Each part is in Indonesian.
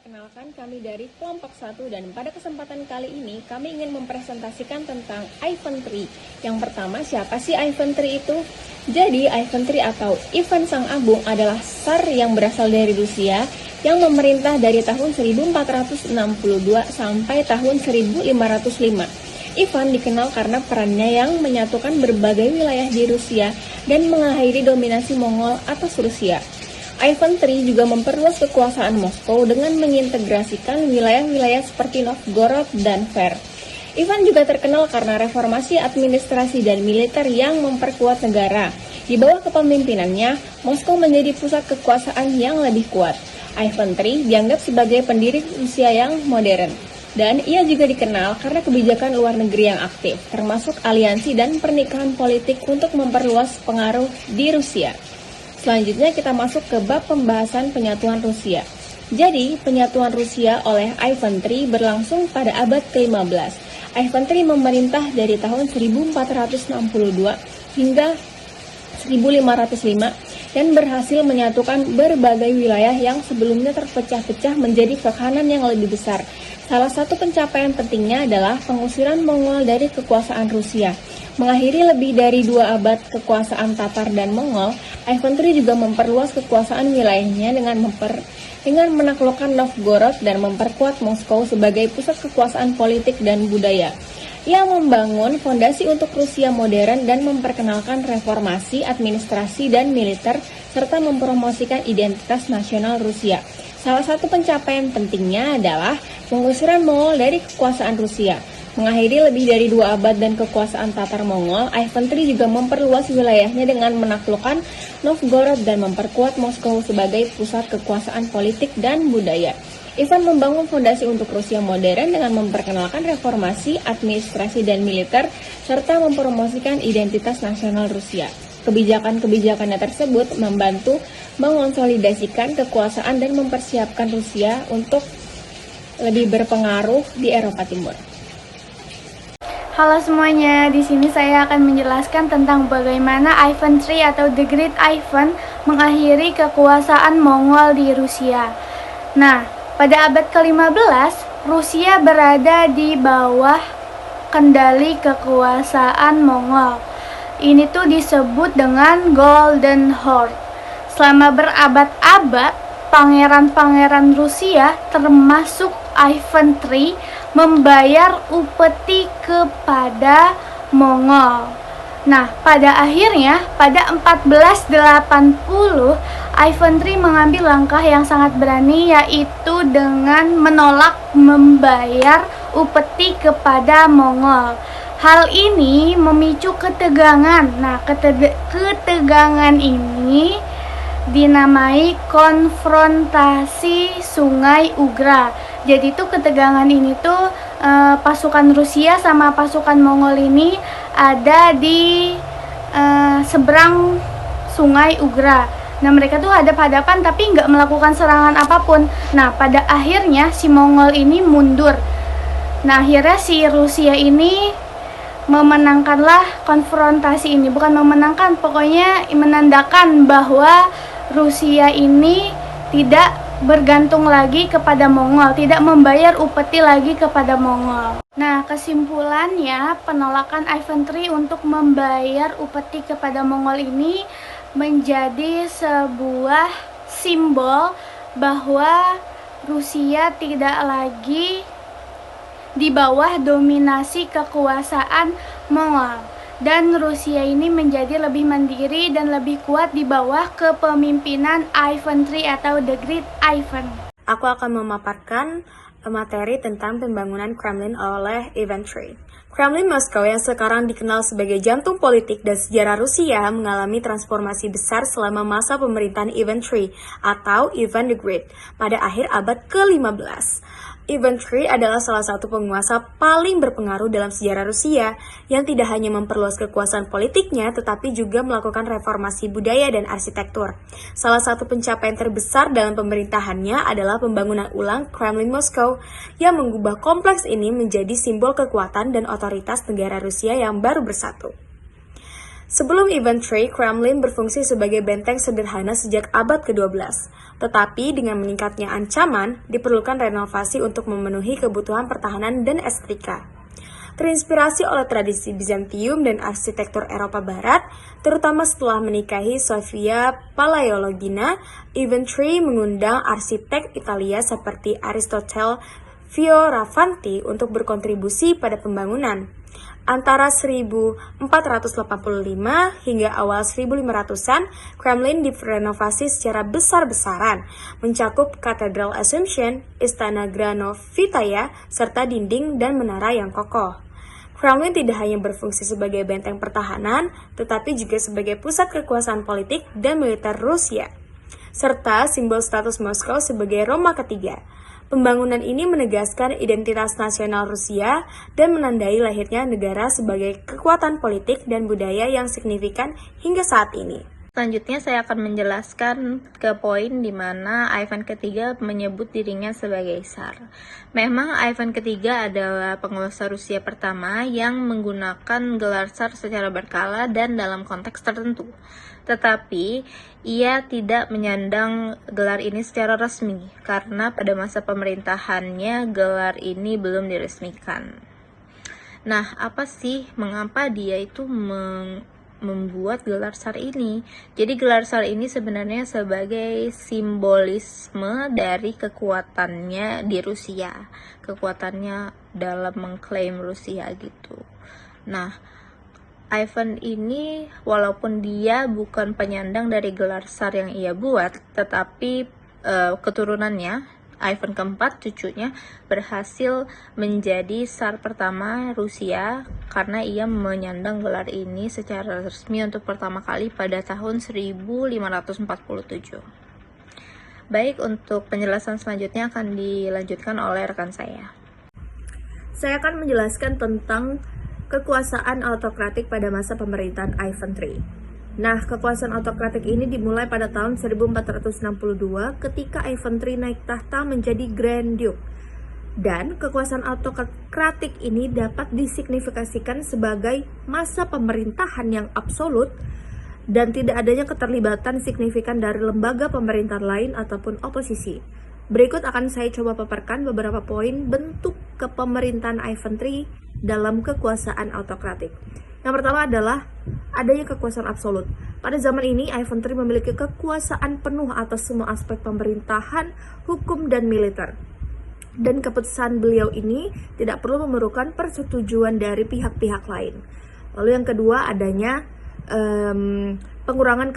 Perkenalkan, kami dari kelompok 1 dan pada kesempatan kali ini kami ingin mempresentasikan tentang Ivan III. Yang pertama, siapa sih Ivan III itu? Jadi, Ivan III atau Ivan Sang Agung adalah Tsar yang berasal dari Rusia yang memerintah dari tahun 1462 sampai tahun 1505. Ivan dikenal karena perannya yang menyatukan berbagai wilayah di Rusia dan mengakhiri dominasi Mongol atas Rusia. Ivan III juga memperluas kekuasaan Moskow dengan mengintegrasikan wilayah-wilayah seperti Novgorod dan Tver. Ivan juga terkenal karena reformasi administrasi dan militer yang memperkuat negara. Di bawah kepemimpinannya, Moskow menjadi pusat kekuasaan yang lebih kuat. Ivan III dianggap sebagai pendiri Rusia yang modern. Dan ia juga dikenal karena kebijakan luar negeri yang aktif, termasuk aliansi dan pernikahan politik untuk memperluas pengaruh di Rusia. Selanjutnya kita masuk ke bab pembahasan penyatuan Rusia. Jadi, penyatuan Rusia oleh Ivan III berlangsung pada abad ke-15. Ivan III memerintah dari tahun 1462 hingga 1505 dan berhasil menyatukan berbagai wilayah yang sebelumnya terpecah-pecah menjadi kekhanan yang lebih besar. Salah satu pencapaian pentingnya adalah pengusiran Mongol dari kekuasaan Rusia. Mengakhiri lebih dari 2 abad kekuasaan Tatar dan Mongol, Ivan III juga memperluas kekuasaan wilayahnya dengan menaklukkan Novgorod dan memperkuat Moskow sebagai pusat kekuasaan politik dan budaya. Ia membangun fondasi untuk Rusia modern dan memperkenalkan reformasi, administrasi, dan militer, serta mempromosikan identitas nasional Rusia. Salah satu pencapaian pentingnya adalah pengusiran Mongol dari kekuasaan Rusia. Mengakhiri lebih dari 2 abad dan kekuasaan Tatar Mongol, Ivan III juga memperluas wilayahnya dengan menaklukkan Novgorod dan memperkuat Moskow sebagai pusat kekuasaan politik dan budaya. Ivan membangun fondasi untuk Rusia modern dengan memperkenalkan reformasi, administrasi, dan militer, serta mempromosikan identitas nasional Rusia. Kebijakan-kebijakannya tersebut membantu mengonsolidasikan kekuasaan dan mempersiapkan Rusia untuk lebih berpengaruh di Eropa Timur. Halo semuanya, di sini saya akan menjelaskan tentang bagaimana Ivan III atau The Great Ivan mengakhiri kekuasaan Mongol di Rusia. Nah, pada abad ke-15, Rusia berada di bawah kendali kekuasaan Mongol. Ini tuh disebut dengan Golden Horde. Selama berabad-abad, pangeran-pangeran Rusia termasuk Ivan III membayar upeti kepada Mongol. Nah, pada akhirnya pada 1480 Ivan III mengambil langkah yang sangat berani, yaitu dengan menolak membayar upeti kepada Mongol. Hal ini memicu ketegangan. Nah, ketegangan ini dinamai konfrontasi Sungai Ugra. Jadi tuh ketegangan ini tuh pasukan Rusia sama pasukan Mongol ini ada di seberang Sungai Ugra. Nah, mereka tuh hadap-hadapan tapi nggak melakukan serangan apapun. Nah, pada akhirnya si Mongol ini mundur. Nah, akhirnya si Rusia ini memenangkanlah konfrontasi ini. Bukan memenangkan, pokoknya menandakan bahwa Rusia ini tidak bergantung lagi kepada Mongol, tidak membayar upeti lagi kepada Mongol. Nah, kesimpulannya penolakan Ivan III untuk membayar upeti kepada Mongol ini menjadi sebuah simbol bahwa Rusia tidak lagi di bawah dominasi kekuasaan Mongol. Dan Rusia ini menjadi lebih mandiri dan lebih kuat di bawah kepemimpinan Ivan III atau The Great Ivan. Aku akan memaparkan materi tentang pembangunan Kremlin oleh Ivan III. Kremlin Moskow yang sekarang dikenal sebagai jantung politik dan sejarah Rusia mengalami transformasi besar selama masa pemerintahan Ivan III atau Ivan the Great pada akhir abad ke-15. Ivan III adalah salah satu penguasa paling berpengaruh dalam sejarah Rusia yang tidak hanya memperluas kekuasaan politiknya tetapi juga melakukan reformasi budaya dan arsitektur. Salah satu pencapaian terbesar dalam pemerintahannya adalah pembangunan ulang Kremlin Moskow yang mengubah kompleks ini menjadi simbol kekuatan dan otoritas negara Rusia yang baru bersatu. Sebelum Inventory, Kremlin berfungsi sebagai benteng sederhana sejak abad ke-12. Tetapi dengan meningkatnya ancaman, diperlukan renovasi untuk memenuhi kebutuhan pertahanan dan estetika. Terinspirasi oleh tradisi Bizantium dan arsitektur Eropa Barat, terutama setelah menikahi Sofia Palaiologina, Inventory mengundang arsitek Italia seperti Aristotele Fioravanti untuk berkontribusi pada pembangunan. Antara 1485 hingga awal 1500-an, Kremlin direnovasi secara besar-besaran, mencakup Katedral Assumption, Istana Granovitaya, serta dinding dan menara yang kokoh. Kremlin tidak hanya berfungsi sebagai benteng pertahanan, tetapi juga sebagai pusat kekuasaan politik dan militer Rusia, serta simbol status Moskow sebagai Roma ketiga. Pembangunan ini menegaskan identitas nasional Rusia dan menandai lahirnya negara sebagai kekuatan politik dan budaya yang signifikan hingga saat ini. Selanjutnya saya akan menjelaskan ke poin di mana Ivan ketiga menyebut dirinya sebagai Tsar. Memang Ivan ketiga adalah penguasa Rusia pertama yang menggunakan gelar Tsar secara berkala dan dalam konteks tertentu. Tetapi ia tidak menyandang gelar ini secara resmi karena pada masa pemerintahannya gelar ini belum diresmikan. Nah, apa sih mengapa dia itu membuat gelar Tsar ini? Jadi gelar Tsar ini sebenarnya sebagai simbolisme dari kekuatannya di Rusia, kekuatannya dalam mengklaim Rusia gitu. Nah, Ivan ini walaupun dia bukan penyandang dari gelar Tsar yang ia buat, tetapi keturunannya Ivan keempat, cucunya, berhasil menjadi Tsar pertama Rusia karena ia menyandang gelar ini secara resmi untuk pertama kali pada tahun 1547. Baik, untuk penjelasan selanjutnya akan dilanjutkan oleh rekan saya. Saya akan menjelaskan tentang kekuasaan autokratik pada masa pemerintahan Ivan III. Nah, kekuasaan autokratik ini dimulai pada tahun 1462 ketika Ivan III naik tahta menjadi Grand Duke. Dan kekuasaan autokratik ini dapat disignifikasikan sebagai masa pemerintahan yang absolut dan tidak adanya keterlibatan signifikan dari lembaga pemerintahan lain ataupun oposisi. Berikut akan saya coba paparkan beberapa poin bentuk kepemerintahan Ivan III dalam kekuasaan autokratik. Yang pertama adalah adanya kekuasaan absolut. Pada zaman ini, Ivan III memiliki kekuasaan penuh atas semua aspek pemerintahan, hukum, dan militer. Dan keputusan beliau ini tidak perlu memerlukan persetujuan dari pihak-pihak lain. Lalu yang kedua adanya pengurangan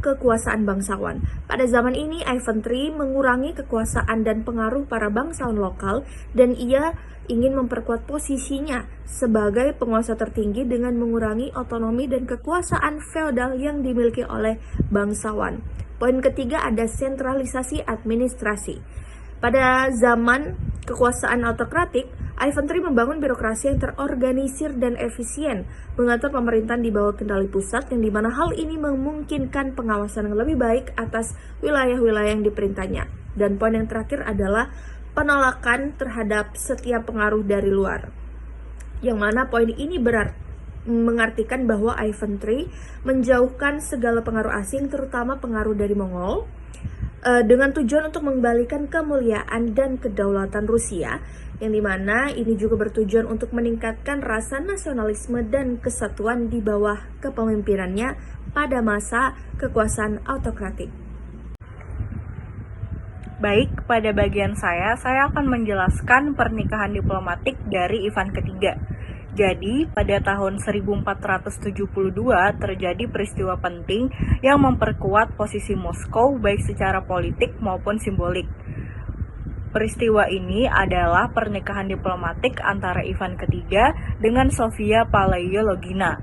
kekuasaan bangsawan. Pada zaman ini, Ivan III mengurangi kekuasaan dan pengaruh para bangsawan lokal dan ia ingin memperkuat posisinya sebagai penguasa tertinggi dengan mengurangi otonomi dan kekuasaan feodal yang dimiliki oleh bangsawan. Poin ketiga ada sentralisasi administrasi. Pada zaman kekuasaan autokratik, Ivan III membangun birokrasi yang terorganisir dan efisien, mengatur pemerintahan di bawah kendali pusat, yang dimana hal ini memungkinkan pengawasan yang lebih baik atas wilayah-wilayah yang diperintahnya. Dan poin yang terakhir adalah penolakan terhadap setiap pengaruh dari luar, yang mana poin ini mengartikan bahwa Ivan III menjauhkan segala pengaruh asing, terutama pengaruh dari Mongol, dengan tujuan untuk mengembalikan kemuliaan dan kedaulatan Rusia, yang dimana ini juga bertujuan untuk meningkatkan rasa nasionalisme dan kesatuan di bawah kepemimpinannya pada masa kekuasaan autokratik. Baik, pada bagian saya akan menjelaskan pernikahan diplomatik dari Ivan ketiga. Jadi, pada tahun 1472 terjadi peristiwa penting yang memperkuat posisi Moskow baik secara politik maupun simbolik. Peristiwa ini adalah pernikahan diplomatik antara Ivan ketiga dengan Sofia Palaiologina.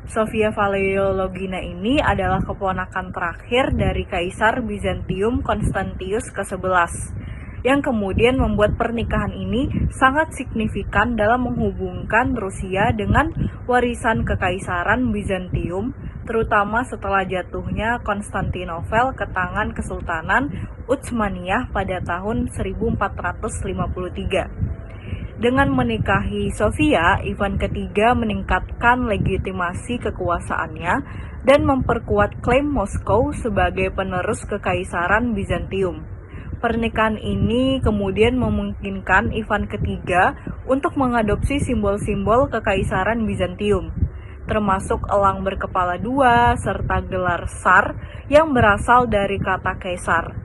Sofia Palaiologina ini adalah keponakan terakhir dari Kaisar Bizantium Konstantius ke-11, yang kemudian membuat pernikahan ini sangat signifikan dalam menghubungkan Rusia dengan warisan kekaisaran Bizantium, terutama setelah jatuhnya Konstantinopel ke tangan Kesultanan Utsmaniyah pada tahun 1453. Dengan menikahi Sofia, Ivan ketiga meningkatkan legitimasi kekuasaannya dan memperkuat klaim Moskow sebagai penerus kekaisaran Bizantium. Pernikahan ini kemudian memungkinkan Ivan ketiga untuk mengadopsi simbol-simbol kekaisaran Bizantium, termasuk elang berkepala dua serta gelar Tsar yang berasal dari kata kaisar.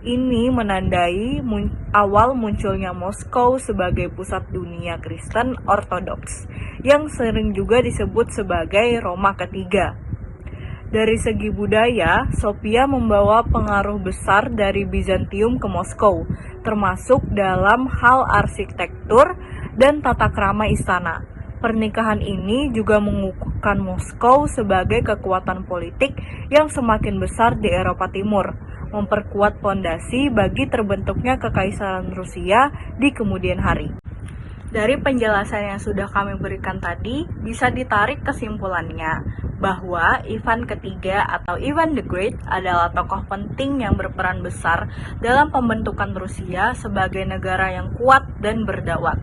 Ini menandai awal munculnya Moskow sebagai pusat dunia Kristen Ortodoks, yang sering juga disebut sebagai Roma ketiga. Dari segi budaya, Sofia membawa pengaruh besar dari Bizantium ke Moskow, termasuk dalam hal arsitektur dan tata krama istana. Pernikahan ini juga mengukuhkan Moskow sebagai kekuatan politik yang semakin besar di Eropa Timur, memperkuat fondasi bagi terbentuknya Kekaisaran Rusia di kemudian hari. Dari penjelasan yang sudah kami berikan tadi, bisa ditarik kesimpulannya bahwa Ivan ketiga atau Ivan the Great adalah tokoh penting yang berperan besar dalam pembentukan Rusia sebagai negara yang kuat dan berdaulat.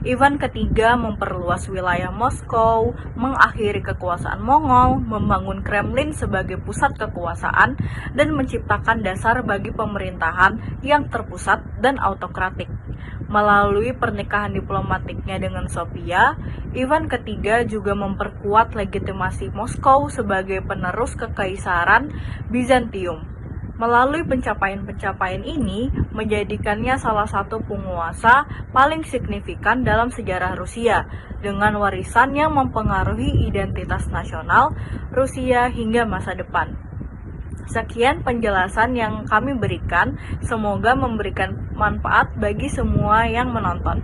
Ivan ketiga memperluas wilayah Moskow, mengakhiri kekuasaan Mongol, membangun Kremlin sebagai pusat kekuasaan, dan menciptakan dasar bagi pemerintahan yang terpusat dan autokratik. Melalui pernikahan diplomatiknya dengan Sofia, Ivan ketiga juga memperkuat legitimasi Moskow sebagai penerus kekaisaran Bizantium. Melalui pencapaian-pencapaian ini, menjadikannya salah satu penguasa paling signifikan dalam sejarah Rusia, dengan warisan yang mempengaruhi identitas nasional Rusia hingga masa depan. Sekian penjelasan yang kami berikan, semoga memberikan manfaat bagi semua yang menonton.